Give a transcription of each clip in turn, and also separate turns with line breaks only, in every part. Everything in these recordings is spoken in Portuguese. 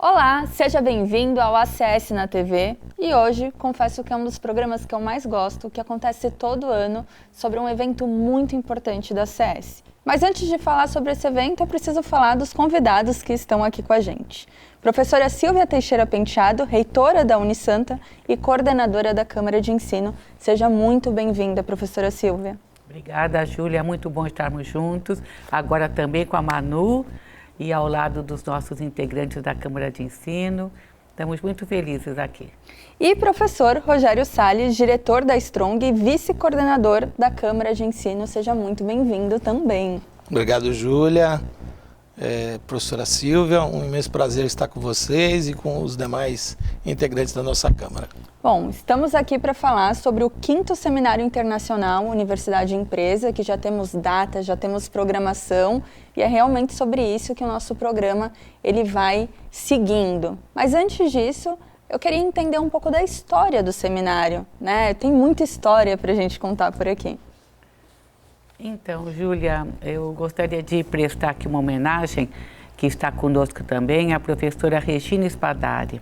Olá, seja bem-vindo ao ACS na TV e hoje confesso que é um dos programas que eu mais gosto, que acontece todo ano sobre um evento muito importante da ACS. Mas antes de falar sobre esse evento, eu preciso falar dos convidados que estão aqui com a gente. Professora Silvia Teixeira Penteado, reitora da Unisanta e coordenadora da Câmara de Ensino. Seja muito bem-vinda, professora Silvia.
Obrigada, Júlia. É muito bom estarmos juntos, agora também com a Manu e ao lado dos nossos integrantes da Câmara de Ensino. Estamos muito felizes aqui.
E professor Rogério Salles, diretor da Strong e vice-coordenador da Câmara de Ensino. Seja muito bem-vindo também.
Obrigado, Júlia. Professora Silvia, um imenso prazer estar com vocês e com os demais integrantes da nossa Câmara.
Bom, estamos aqui para falar sobre o 5º Seminário Internacional Universidade e Empresa, que já temos data, já temos programação, e é realmente sobre isso que o nosso programa ele vai seguindo. Mas antes disso, eu queria entender um pouco da história do seminário, né? Tem muita história para a gente contar por aqui.
Então, Júlia, eu gostaria de prestar aqui uma homenagem, que está conosco também, à professora Regina Spadari.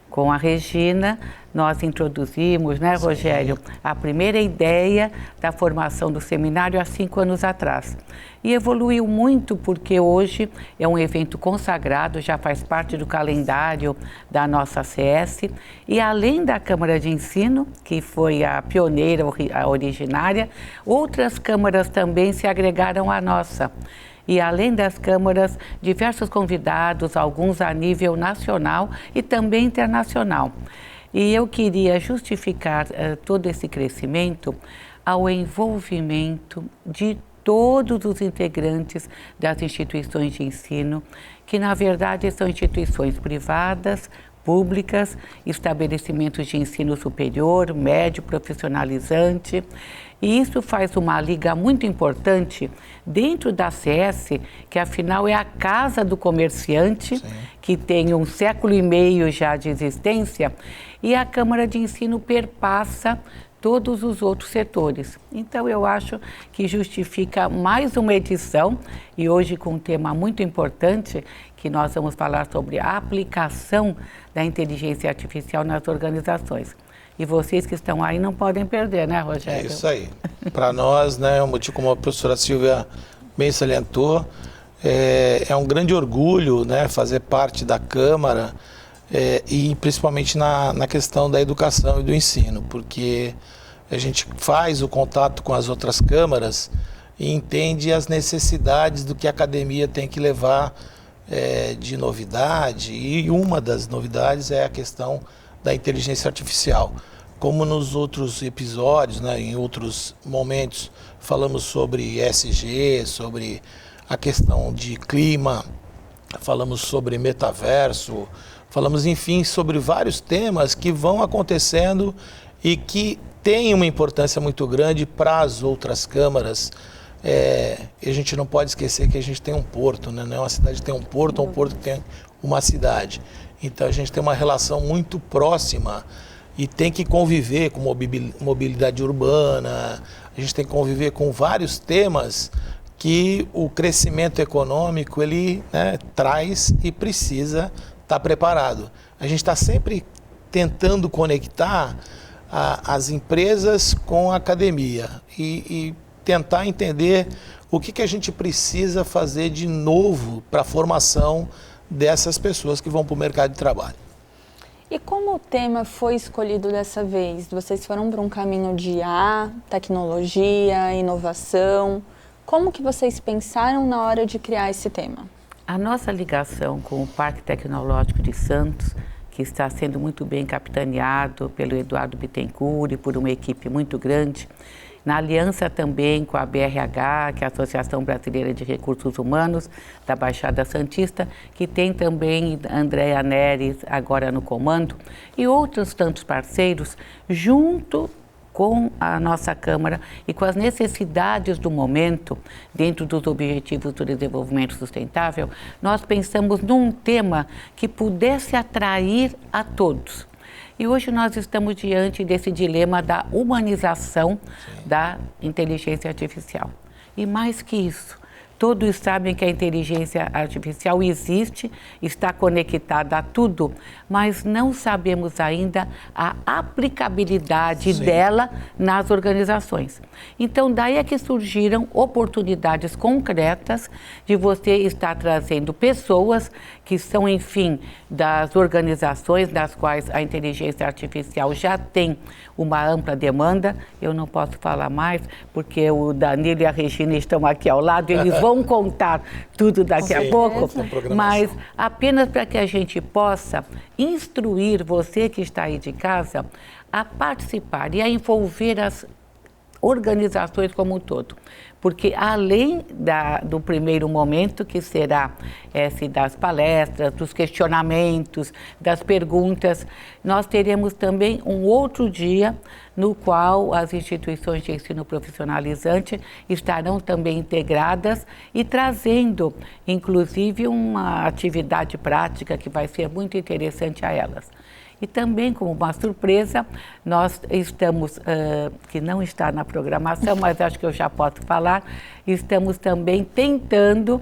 Com a Regina, nós introduzimos, né, Rogério, a primeira ideia da formação do seminário há 5 anos atrás. E evoluiu muito porque hoje é um evento consagrado, já faz parte do calendário da nossa ACS. E além da Câmara de Ensino, que foi a pioneira, a originária, outras câmaras também se agregaram à nossa. E além das câmaras, diversos convidados, alguns a nível nacional e também internacional. E eu queria justificar todo esse crescimento ao envolvimento de todos os integrantes das instituições de ensino, que na verdade são instituições privadas, públicas, estabelecimentos de ensino superior, médio, profissionalizante. E isso faz uma liga muito importante dentro da ACS, que afinal é a casa do comerciante, sim, que tem 1,5 séculos já de existência, e a Câmara de Ensino perpassa todos os outros setores. Então eu acho que justifica mais uma edição, e hoje com um tema muito importante, que nós vamos falar sobre a aplicação da inteligência artificial nas organizações. E vocês que estão aí não podem perder, né, Rogério?
É isso aí. Para nós, né, um motivo como a professora Silvia bem salientou, é um grande orgulho, né, fazer parte da Câmara e principalmente na questão da educação e do ensino, porque a gente faz o contato com as outras câmaras e entende as necessidades do que a academia tem que levar de novidade, e uma das novidades é a questão da inteligência artificial. Como nos outros episódios, né, em outros momentos, falamos sobre ESG, sobre a questão de clima, falamos sobre metaverso, falamos, enfim, sobre vários temas que vão acontecendo e que têm uma importância muito grande para as outras câmaras. E a gente não pode esquecer que a gente tem um porto, né? Não é uma cidade que tem um porto tem uma cidade. Então a gente tem uma relação muito próxima e tem que conviver com mobilidade urbana, a gente tem que conviver com vários temas que o crescimento econômico ele, né, traz e precisa estar preparado. A gente está sempre tentando conectar as empresas com a academia e tentar entender o que a gente precisa fazer de novo para a formação dessas pessoas que vão para o mercado de trabalho.
E como o tema foi escolhido dessa vez? Vocês foram para um caminho de IA, tecnologia, inovação. Como que vocês pensaram na hora de criar esse tema?
A nossa ligação com o Parque Tecnológico de Santos, que está sendo muito bem capitaneado pelo Eduardo Bittencourt e por uma equipe muito grande, na aliança também com a BRH, que é a Associação Brasileira de Recursos Humanos, da Baixada Santista, que tem também Andréa Neres agora no comando, e outros tantos parceiros, junto com a nossa Câmara e com as necessidades do momento, dentro dos Objetivos do Desenvolvimento Sustentável, nós pensamos num tema que pudesse atrair a todos. E hoje nós estamos diante desse dilema da humanização da inteligência artificial. E mais que isso, Todos sabem que a inteligência artificial existe, está conectada a tudo, mas não sabemos ainda a aplicabilidade dela nas organizações. Então, daí é que surgiram oportunidades concretas de você estar trazendo pessoas que são, enfim, das organizações das quais a inteligência artificial já tem uma ampla demanda. Eu não posso falar mais, porque o Danilo e a Regina estão aqui ao lado, eles vão contar tudo daqui a pouco, mas apenas para que a gente possa instruir você que está aí de casa a participar e a envolver as organizações como um todo. Porque além do primeiro momento, que será esse das palestras, dos questionamentos, das perguntas, nós teremos também um outro dia no qual as instituições de ensino profissionalizante estarão também integradas e trazendo, inclusive, uma atividade prática que vai ser muito interessante a elas. E também, como uma surpresa, nós estamos, que não está na programação, mas acho que eu já posso falar, estamos também tentando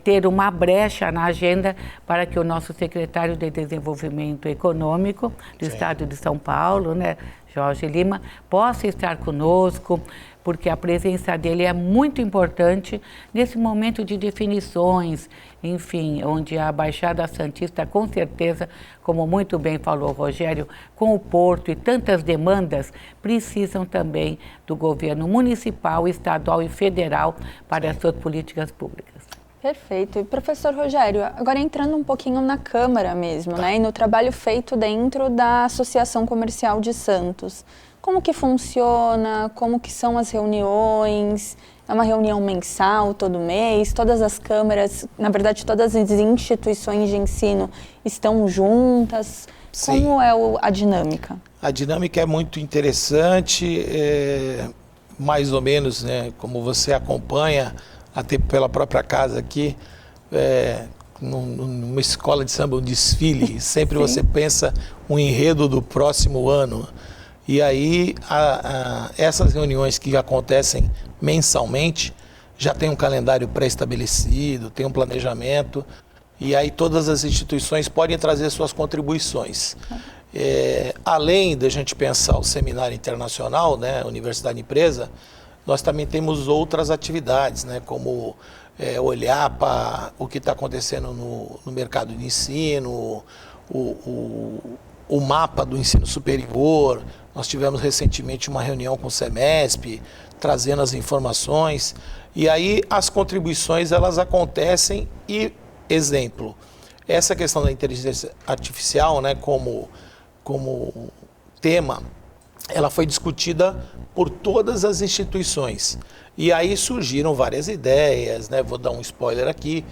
ter uma brecha na agenda para que o nosso secretário de Desenvolvimento Econômico do Estado de São Paulo, né, Jorge Lima, possa estar conosco, porque a presença dele é muito importante nesse momento de definições, enfim, onde a Baixada Santista, com certeza, como muito bem falou o Rogério, com o Porto e tantas demandas, precisam também do governo municipal, estadual e federal para as suas políticas públicas.
Perfeito. E professor Rogério, agora entrando um pouquinho na Câmara mesmo, né, e no trabalho feito dentro da Associação Comercial de Santos. Como que funciona? Como que são as reuniões? É uma reunião mensal, todo mês? Todas as câmaras, na verdade, todas as instituições de ensino estão juntas?
Sim.
Como é a dinâmica?
A dinâmica é muito interessante, mais ou menos, né, como você acompanha, até pela própria casa aqui, numa escola de samba, um desfile, sempre você pensa um enredo do próximo ano. E aí, essas reuniões que acontecem mensalmente, já tem um calendário pré-estabelecido, tem um planejamento, e aí todas as instituições podem trazer suas contribuições. Além da gente pensar o seminário internacional, né, Universidade Empresa, nós também temos outras atividades, né, como olhar para o que está acontecendo no mercado de ensino, o mapa do ensino superior. Nós tivemos recentemente uma reunião com o SEMESP, trazendo as informações, e aí as contribuições elas acontecem e, exemplo, essa questão da inteligência artificial, né, como tema, ela foi discutida por todas as instituições, e aí surgiram várias ideias, né, vou dar um spoiler aqui.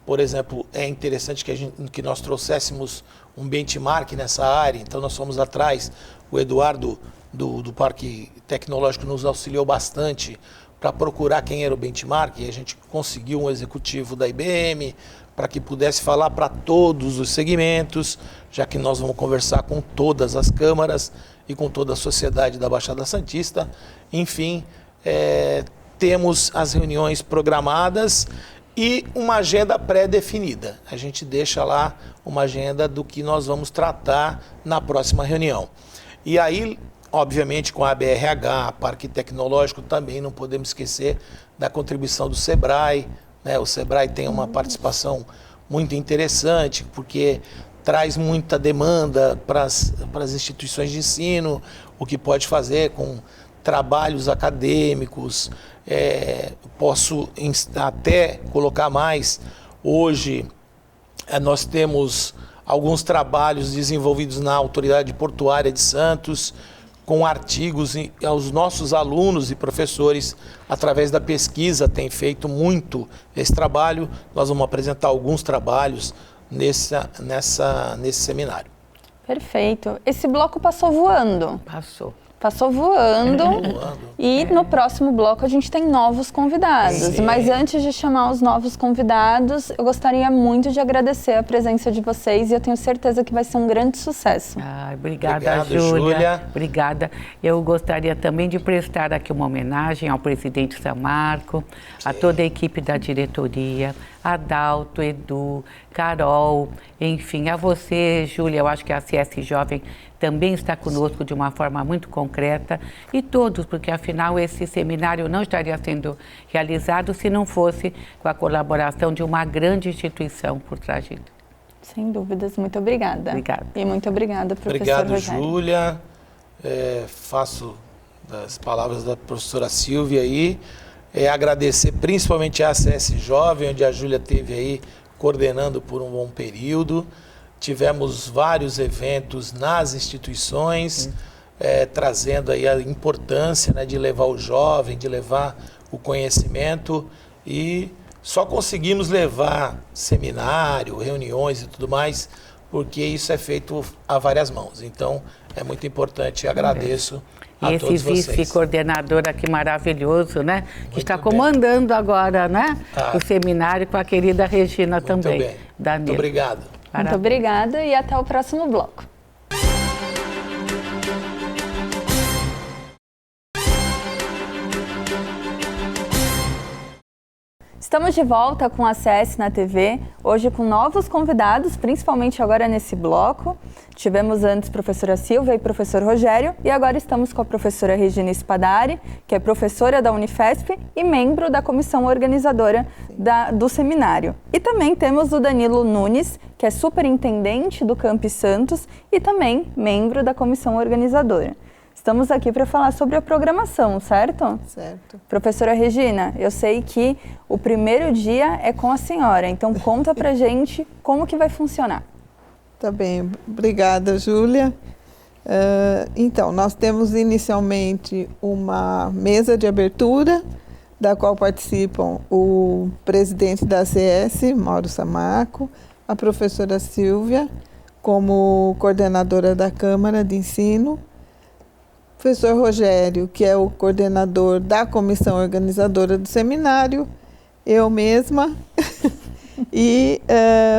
Por exemplo, é interessante que nós trouxéssemos um benchmark nessa área, então nós fomos atrás, o Eduardo do Parque Tecnológico nos auxiliou bastante para procurar quem era o benchmark, e a gente conseguiu um executivo da IBM para que pudesse falar para todos os segmentos, já que nós vamos conversar com todas as câmaras e com toda a sociedade da Baixada Santista. Enfim, temos as reuniões programadas e uma agenda pré-definida. A gente deixa lá uma agenda do que nós vamos tratar na próxima reunião. E aí, obviamente, com a BRH, Parque Tecnológico, também não podemos esquecer da contribuição do SEBRAE, né? O SEBRAE tem uma participação muito interessante, porque traz muita demanda para as instituições de ensino, o que pode fazer com trabalhos acadêmicos. Posso até colocar mais. Hoje, nós temos alguns trabalhos desenvolvidos na Autoridade Portuária de Santos, com artigos, aos nossos alunos e professores, através da pesquisa, têm feito muito esse trabalho. Nós vamos apresentar alguns trabalhos nesse seminário.
Perfeito. Esse bloco passou voando.
Passou.
Passou voando. E no próximo bloco a gente tem novos convidados.
Sim.
Mas antes de chamar os novos convidados, eu gostaria muito de agradecer a presença de vocês e eu tenho certeza que vai ser um grande sucesso.
Obrigada, Júlia. Obrigada. Eu gostaria também de prestar aqui uma homenagem ao presidente Samarco, a toda a equipe da diretoria, a Adalto, Edu, Carol, enfim, a você, Júlia. Eu acho que a CS Jovem também está conosco de uma forma muito concreta, e todos, porque afinal esse seminário não estaria sendo realizado se não fosse com a colaboração de uma grande instituição por trás dele.
Sem dúvidas, muito obrigada.
Obrigada.
E muito obrigada, professor
Obrigado,
Rogério.
Júlia. Faço das palavras da professora Silvia aí, agradecer principalmente a CS Jovem, onde a Júlia teve aí coordenando por um bom período. Tivemos vários eventos nas instituições, trazendo aí a importância, né, de levar o jovem, de levar o conhecimento, e só conseguimos levar seminário, reuniões e tudo mais, porque isso é feito a várias mãos. Então, é muito importante e agradeço a todos vocês.
E esse vice-coordenador aqui maravilhoso, né?
Muito
que está
bem.
comandando agora, né? O seminário com a querida Regina
Muito
também.
bem.
Danilo.
Muito obrigado.
Muito obrigada e até o próximo bloco. Estamos de volta com a CS na TV, hoje com novos convidados, principalmente agora nesse bloco. Tivemos antes a professora Silvia e o professor Rogério, e agora estamos com a professora Regina Spadari, que é professora da Unifesp e membro da comissão organizadora do seminário. E também temos o Danilo Nunes, que é superintendente do Campi Santos e também membro da comissão organizadora. Estamos aqui para falar sobre a programação, certo?
Certo.
Professora Regina, eu sei que o primeiro dia é com a senhora, então conta pra gente como que vai funcionar.
Tá bem, obrigada, Júlia. Então, nós temos inicialmente uma mesa de abertura, da qual participam o presidente da ACS, Mauro Samarco, a professora Silvia, como coordenadora da Câmara de Ensino, o professor Rogério, que é o coordenador da comissão organizadora do seminário, eu mesma, e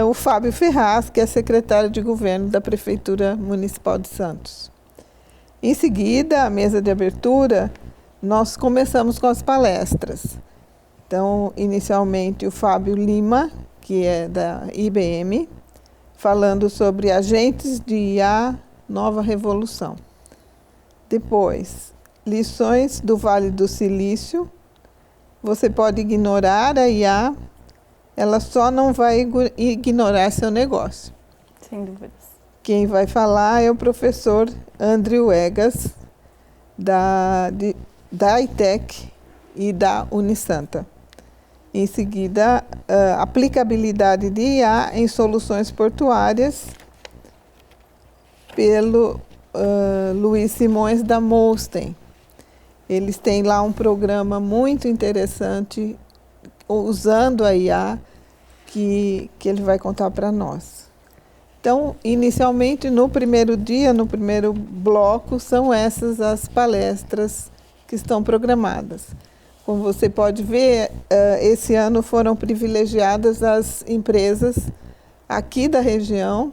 o Fábio Ferraz, que é secretário de governo da Prefeitura Municipal de Santos. Em seguida, a mesa de abertura, nós começamos com as palestras. Então, inicialmente, o Fábio Lima, que é da IBM, falando sobre agentes de IA, nova revolução. Depois, lições do Vale do Silício. Você pode ignorar a IA, ela só não vai ignorar seu negócio.
Sem dúvidas.
Quem vai falar é o professor Andrew Egas, da ITEC e da Unisanta. Em seguida, aplicabilidade de IA em soluções portuárias, pelo Luiz Simões da Molsten. Eles têm lá um programa muito interessante usando a IA que ele vai contar para nós. Então, inicialmente, no primeiro dia, no primeiro bloco, são essas as palestras que estão programadas. Como você pode ver, esse ano foram privilegiadas as empresas aqui da região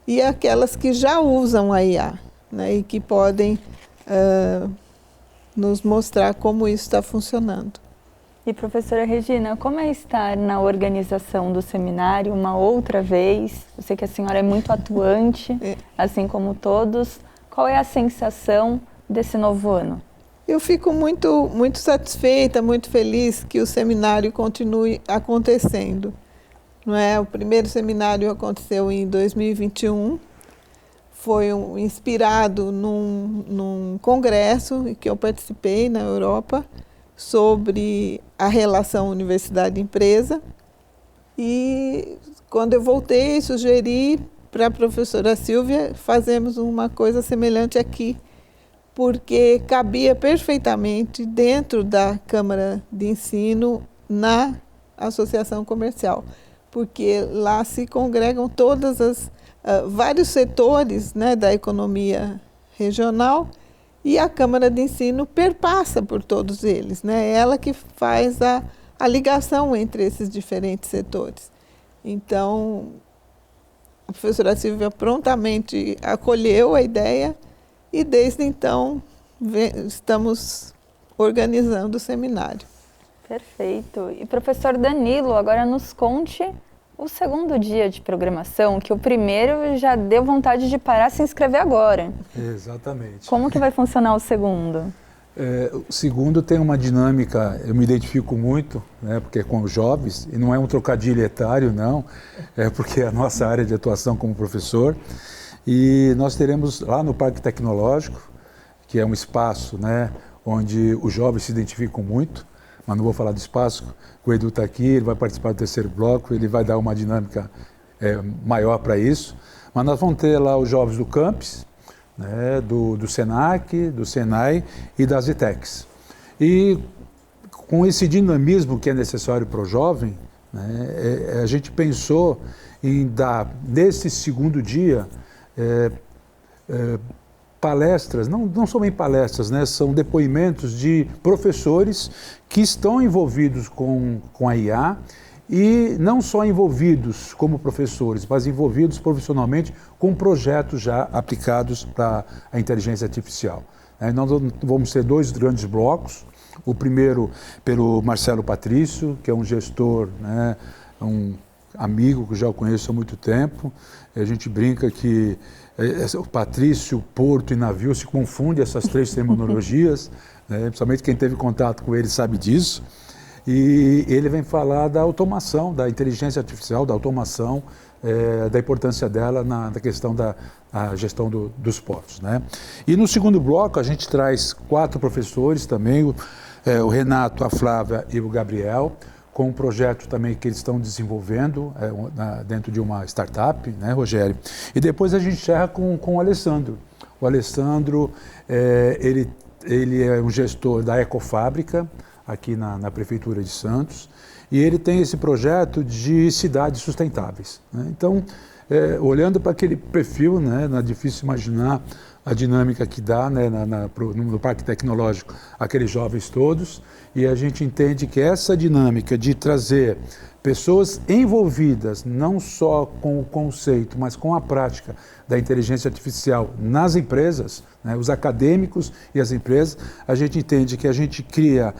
e aquelas que já usam a IA, né, e que podem nos mostrar como isso está funcionando.
E professora Regina, como é estar na organização do seminário uma outra vez? Eu sei que a senhora é muito atuante, assim como todos. Qual é a sensação desse novo ano?
Eu fico muito, muito satisfeita, muito feliz que o seminário continue acontecendo. Não é? O primeiro seminário aconteceu em 2021, foi inspirado num congresso que eu participei na Europa sobre a relação universidade-empresa. E quando eu voltei, sugeri para a professora Silvia fazermos uma coisa semelhante aqui, porque cabia perfeitamente dentro da Câmara de Ensino na associação comercial, porque lá se congregam todas vários setores, né, da economia regional, e a Câmara de Ensino perpassa por todos eles, né? É ela que faz a ligação entre esses diferentes setores. Então, a professora Silvia prontamente acolheu a ideia e, desde então, estamos organizando o seminário.
Perfeito. E professor Danilo, agora nos conte o segundo dia de programação, que o primeiro já deu vontade de parar e se inscrever agora.
Exatamente.
Como que vai funcionar o segundo?
O segundo tem uma dinâmica, eu me identifico muito, né, porque é com os jovens, e não é um trocadilho etário, não, é porque é a nossa área de atuação como professor. E nós teremos lá no Parque Tecnológico, que é um espaço, né, onde os jovens se identificam muito, mas não vou falar do espaço, o Edu está aqui, ele vai participar do terceiro bloco, ele vai dar uma dinâmica maior para isso. Mas nós vamos ter lá os jovens do campus, né, do SENAC, do SENAI e das ITECs. E com esse dinamismo que é necessário para o jovem, né, a gente pensou em dar, nesse segundo dia, palestras, não são bem palestras, né, são depoimentos de professores que estão envolvidos com a IA, e não só envolvidos como professores, mas envolvidos profissionalmente com projetos já aplicados para a inteligência artificial. Nós vamos ter 2 grandes blocos. O primeiro pelo Marcelo Patrício, que é um gestor, né, um amigo que eu já conheço há muito tempo. A gente brinca que o Patrício, Porto e Navio se confunde essas 3 terminologias, né, principalmente quem teve contato com ele sabe disso. E ele vem falar da automação, da inteligência artificial, da automação, da importância dela na questão da gestão dos portos, né? E no segundo bloco a gente traz 4 professores também, o Renato, a Flávia e o Gabriel, com um projeto também que eles estão desenvolvendo dentro de uma startup, né, Rogério? E depois a gente encerra com o Alessandro. O Alessandro, ele é um gestor da Ecofábrica, aqui na Prefeitura de Santos, e ele tem esse projeto de cidades sustentáveis, né? Então, olhando para aquele perfil, né, não é difícil imaginar a dinâmica que dá, né, no Parque Tecnológico, aqueles jovens todos, e a gente entende que essa dinâmica de trazer pessoas envolvidas não só com o conceito, mas com a prática da inteligência artificial nas empresas, né, os acadêmicos e as empresas, a gente entende que a gente cria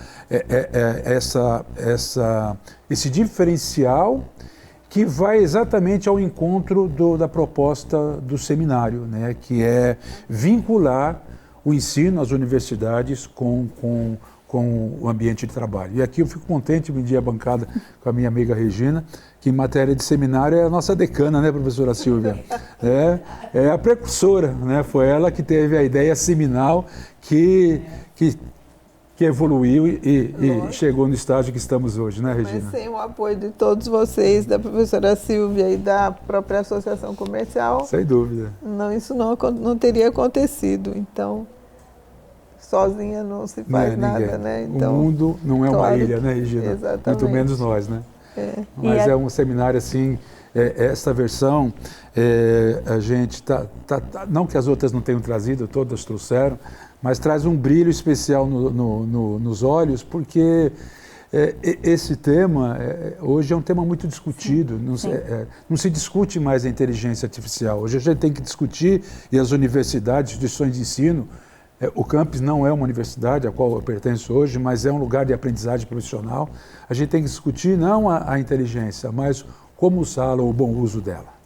esse diferencial que vai exatamente ao encontro da proposta do seminário, né, que é vincular o ensino às universidades com o ambiente de trabalho. E aqui eu fico contente de medir a bancada com a minha amiga Regina, que em matéria de seminário é a nossa decana, né, professora Silvia? É a precursora, né? Foi ela que teve a ideia seminal que evoluiu e chegou no estágio que estamos hoje, né, Regina?
Mas sem o apoio de todos vocês, da professora Silvia e da própria Associação Comercial...
Sem dúvida.
Isso não teria acontecido, então... Sozinha não se faz nada, né? Então,
o mundo não é uma ilha, né, Regina?
Exatamente.
Muito menos nós, né? Mas é um seminário assim, essa versão, a gente não que as outras não tenham trazido, todas trouxeram, mas traz um brilho especial nos olhos, porque esse tema, hoje é um tema muito discutido, não se discute mais a inteligência artificial. Hoje a gente tem que discutir, e as universidades, instituições de ensino, o campus não é uma universidade a qual eu pertenço hoje, mas é um lugar de aprendizagem profissional. A gente tem que discutir não a inteligência, mas como usá-la, o bom uso dela.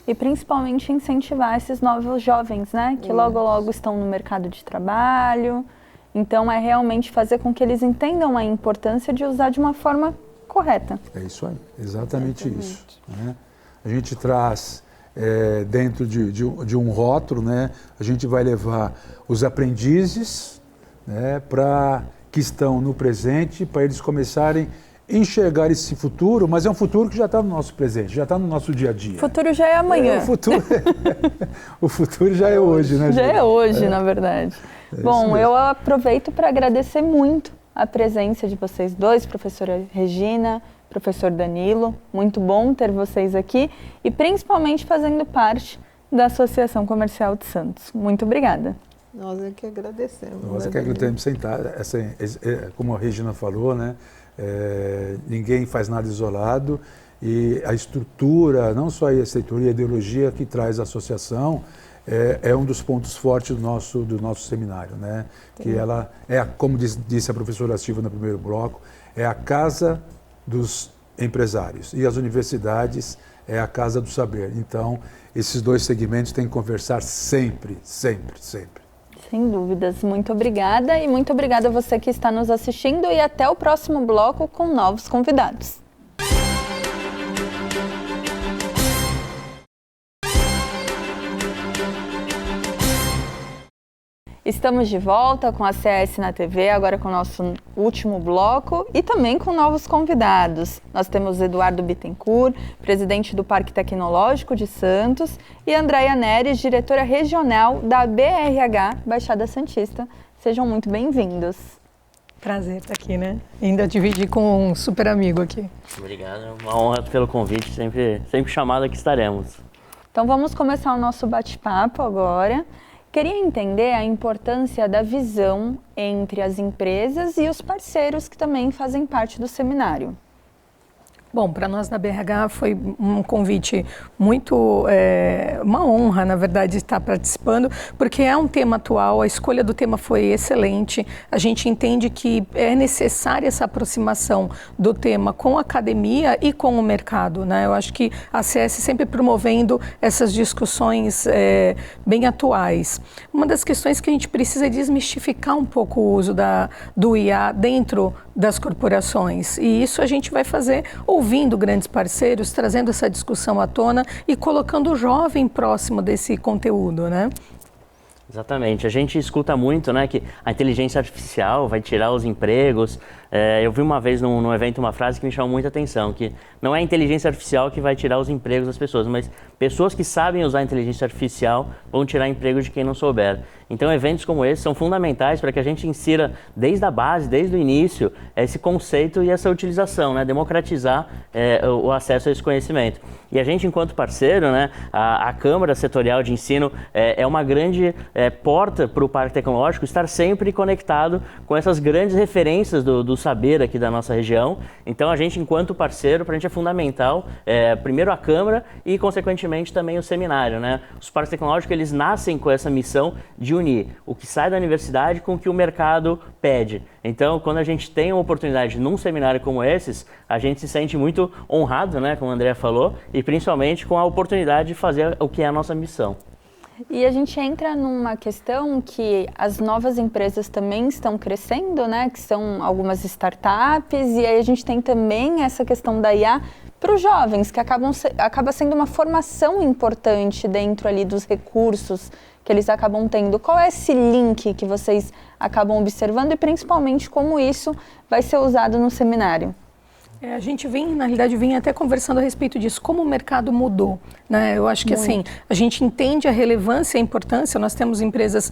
E principalmente incentivar esses novos jovens, né? Que logo estão no mercado de trabalho. Então é realmente fazer com que eles entendam a importância de usar de uma forma correta.
É isso aí, exatamente isso. Né? A gente traz... dentro de um rótulo, né, a gente vai levar os aprendizes, né, que estão no presente, para eles começarem a enxergar esse futuro, mas é um futuro que já está no nosso presente, já está no nosso dia a dia.
O futuro já é amanhã.
O futuro já é hoje, né?
Já é hoje, na verdade. Bom, eu aproveito para agradecer muito a presença de vocês dois, professora Regina, professor Danilo, muito bom ter vocês aqui e principalmente fazendo parte da Associação Comercial de Santos. Muito obrigada.
Nós é que agradecemos.
Nós é que agradecemos sentar, como a Regina falou, né? Ninguém faz nada isolado e a estrutura, não só a estrutura e a ideologia que traz a associação, é um dos pontos fortes do nosso seminário, né? Que ela como disse a professora Silva no primeiro bloco, é a casa dos empresários e as universidades é a casa do saber. Então, esses dois segmentos têm que conversar sempre, sempre, sempre.
Sem dúvidas. Muito obrigada e muito obrigada a você que está nos assistindo e até o próximo bloco com novos convidados. Estamos de volta com a CS na TV, agora com o nosso último bloco e também com novos convidados. Nós temos Eduardo Bittencourt, presidente do Parque Tecnológico de Santos, e Andréia Neres, diretora regional da BRH Baixada Santista. Sejam muito bem-vindos.
Prazer estar aqui, né? Ainda dividir com um super amigo aqui.
Obrigado, uma honra pelo convite, sempre chamada que estaremos.
Então vamos começar o nosso bate-papo agora. Queria entender a importância da visão entre as empresas e os parceiros que também fazem parte do seminário.
Bom, para nós na BRH foi um convite muito, uma honra, na verdade, estar participando, porque é um tema atual, a escolha do tema foi excelente, a gente entende que é necessária essa aproximação do tema com a academia e com o mercado, né? Eu acho que a CS sempre promovendo essas discussões bem atuais. Uma das questões que a gente precisa é desmistificar um pouco o uso do IA dentro das corporações, e isso a gente vai fazer ouvindo grandes parceiros, trazendo essa discussão à tona e colocando o jovem próximo desse conteúdo, né?
Exatamente, a gente escuta muito, né, que a inteligência artificial vai tirar os empregos. Eu vi uma vez num evento uma frase que me chamou muita atenção, que não é a inteligência artificial que vai tirar os empregos das pessoas, mas pessoas que sabem usar a inteligência artificial vão tirar emprego de quem não souber. Então eventos como esse são fundamentais para que a gente insira desde a base, desde o início, esse conceito e essa utilização, né, democratizar o acesso a esse conhecimento. E a gente, enquanto parceiro, né, a Câmara Setorial de Ensino é uma grande porta para o Parque Tecnológico estar sempre conectado com essas grandes referências do saber aqui da nossa região. Então a gente, enquanto parceiro, para a gente é fundamental, primeiro a Câmara e, consequentemente, também o seminário, né? Os parques tecnológicos, eles nascem com essa missão de unir o que sai da universidade com o que o mercado pede. Então, quando a gente tem uma oportunidade num seminário como esses, a gente se sente muito honrado, né, como a Andrea falou, e principalmente com a oportunidade de fazer o que é a nossa missão.
E a gente entra numa questão que as novas empresas também estão crescendo, né? Que são algumas startups, e aí a gente tem também essa questão da IA para os jovens, que acaba sendo uma formação importante dentro ali dos recursos que eles acabam tendo. Qual é esse link que vocês acabam observando e principalmente como isso vai ser usado no seminário?
A gente na realidade, vem até conversando a respeito disso, como o mercado mudou, né? Eu acho que assim, a gente entende a relevância e a importância, nós temos empresas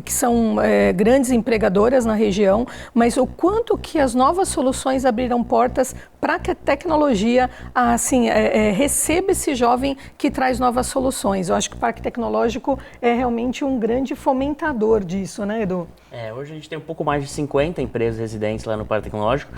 que são grandes empregadoras na região, mas o quanto que as novas soluções abriram portas para que a tecnologia receba esse jovem que traz novas soluções. Eu acho que o Parque Tecnológico é realmente um grande fomentador disso, né, Edu?
Hoje a gente tem um pouco mais de 50 empresas residentes lá no Parque Tecnológico,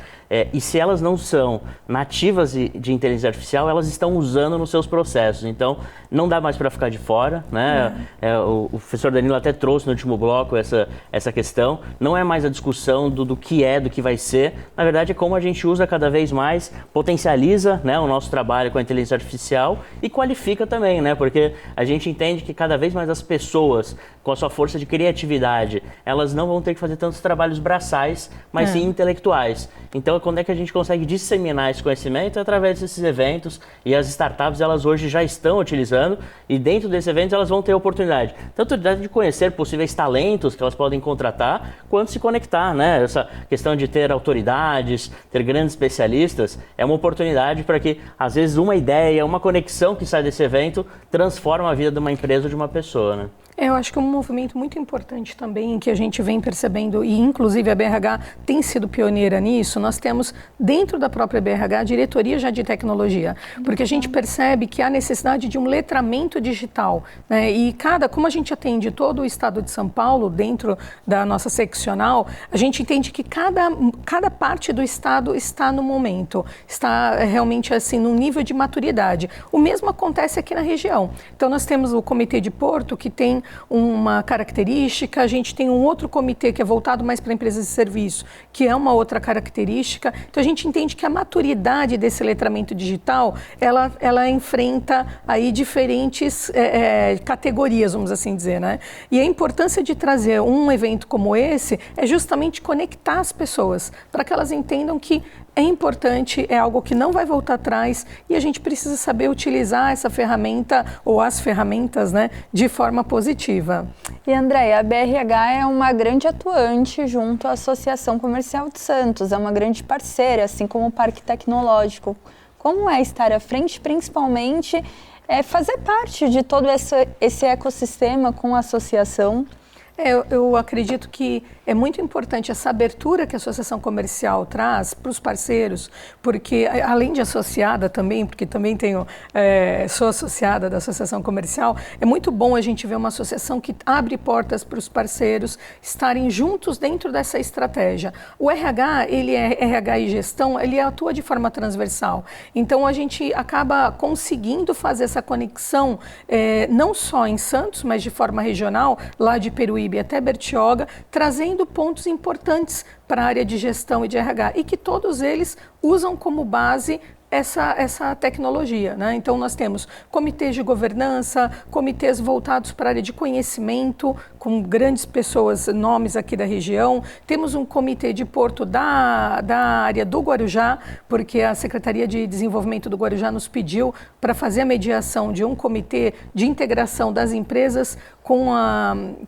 e se elas não são nativas de inteligência artificial, elas estão usando nos seus processos. Então, não dá mais para ficar de fora, né? O professor Danilo até trouxe no último bloco essa questão. Não é mais a discussão do que é, do que vai ser. Na verdade, é como a gente usa cada vez mais, potencializa, né, o nosso trabalho com a inteligência artificial e qualifica também, né? Porque a gente entende que cada vez mais as pessoas, com a sua força de criatividade, elas não vão ter que fazer tantos trabalhos braçais, mas sim intelectuais. Então, quando é que a gente consegue disseminar esse conhecimento? É através desses eventos, e as startups, elas hoje já estão utilizando, e dentro desses eventos elas vão ter a oportunidade, tanto de conhecer possíveis talentos que elas podem contratar, quanto se conectar, né? Essa questão de ter autoridades, ter grandes especialistas, é uma oportunidade para que, às vezes, uma ideia, uma conexão que sai desse evento transforma a vida de uma empresa ou de uma pessoa, né?
Eu acho que um movimento muito importante também que a gente vem percebendo, e inclusive a BRH tem sido pioneira nisso, nós temos dentro da própria BRH a diretoria já de tecnologia, porque a gente percebe que há necessidade de um letramento digital, né? E como a gente atende todo o estado de São Paulo, dentro da nossa seccional, a gente entende que cada parte do estado está no momento, está realmente assim num nível de maturidade. O mesmo acontece aqui na região. Então nós temos o Comitê de Porto, que tem uma característica, a gente tem um outro comitê que é voltado mais para empresas de serviço, que é uma outra característica. Então a gente entende que a maturidade desse letramento digital, ela enfrenta aí diferentes categorias, vamos assim dizer, né? E a importância de trazer um evento como esse é justamente conectar as pessoas, para que elas entendam que é importante, é algo que não vai voltar atrás e a gente precisa saber utilizar essa ferramenta ou as ferramentas, né, de forma positiva.
E Andréia, a BRH é uma grande atuante junto à Associação Comercial de Santos, é uma grande parceira, assim como o Parque Tecnológico. Como é estar à frente, principalmente, fazer parte de todo esse ecossistema com a associação?
Eu acredito que é muito importante essa abertura que a Associação Comercial traz para os parceiros, porque além de associada também, porque também sou associada da Associação Comercial, é muito bom a gente ver uma associação que abre portas para os parceiros estarem juntos dentro dessa estratégia. O RH, RH e gestão, ele atua de forma transversal. Então a gente acaba conseguindo fazer essa conexão não só em Santos, mas de forma regional, lá de Peruíbe até Bertioga, trazendo pontos importantes para a área de gestão e de RH e que todos eles usam como base essa tecnologia, né? Então nós temos comitês de governança, comitês voltados para a área de conhecimento, com grandes pessoas, nomes aqui da região. Temos um comitê de porto da área do Guarujá, porque a Secretaria de Desenvolvimento do Guarujá nos pediu para fazer a mediação de um comitê de integração das empresas com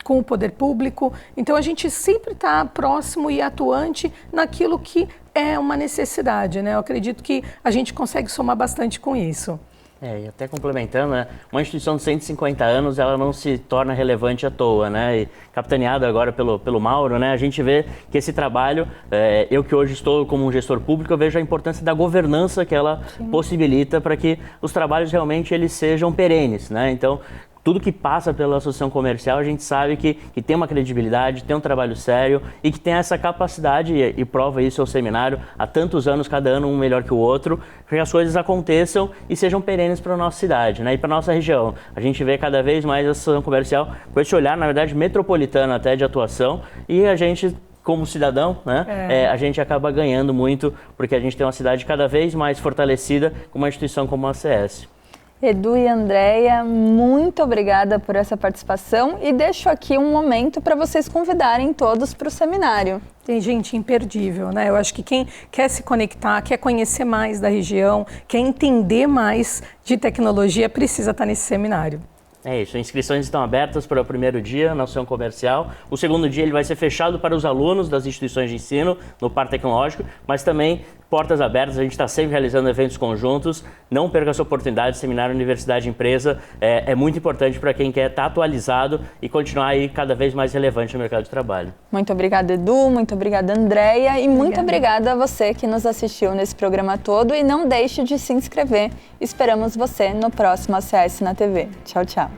o poder público. Então a gente sempre está próximo e atuante naquilo que é uma necessidade, né? Eu acredito que a gente consegue somar bastante com isso.
E até complementando, né? Uma instituição de 150 anos, ela não se torna relevante à toa, né? E capitaneado agora pelo Mauro, né? A gente vê que esse trabalho, eu que hoje estou como um gestor público, eu vejo a importância da governança que ela possibilita para que os trabalhos realmente eles sejam perenes, né? Então, tudo que passa pela associação comercial, a gente sabe que tem uma credibilidade, tem um trabalho sério e que tem essa capacidade, e prova isso ao seminário, há tantos anos, cada ano um melhor que o outro, para que as coisas aconteçam e sejam perenes para a nossa cidade, né? E para a nossa região. A gente vê cada vez mais a associação comercial com esse olhar, na verdade, metropolitano até de atuação, e a gente, como cidadão, né, a gente acaba ganhando muito, porque a gente tem uma cidade cada vez mais fortalecida com uma instituição como a ACS.
Edu e Andréia, muito obrigada por essa participação e deixo aqui um momento para vocês convidarem todos para o seminário.
Tem gente imperdível, né? Eu acho que quem quer se conectar, quer conhecer mais da região, quer entender mais de tecnologia, precisa estar nesse seminário.
É isso, as inscrições estão abertas para o primeiro dia na associação comercial. O segundo dia ele vai ser fechado para os alunos das instituições de ensino no Parque Tecnológico, mas também portas abertas, a gente está sempre realizando eventos conjuntos. Não perca essa oportunidade, Seminário Universidade Empresa é muito importante para quem quer estar atualizado e continuar aí cada vez mais relevante no mercado de trabalho.
Muito obrigada, Edu, muito obrigada, Andréia, e muito obrigada a você que nos assistiu nesse programa todo e não deixe de se inscrever. Esperamos você no próximo ACS na TV. Tchau, tchau.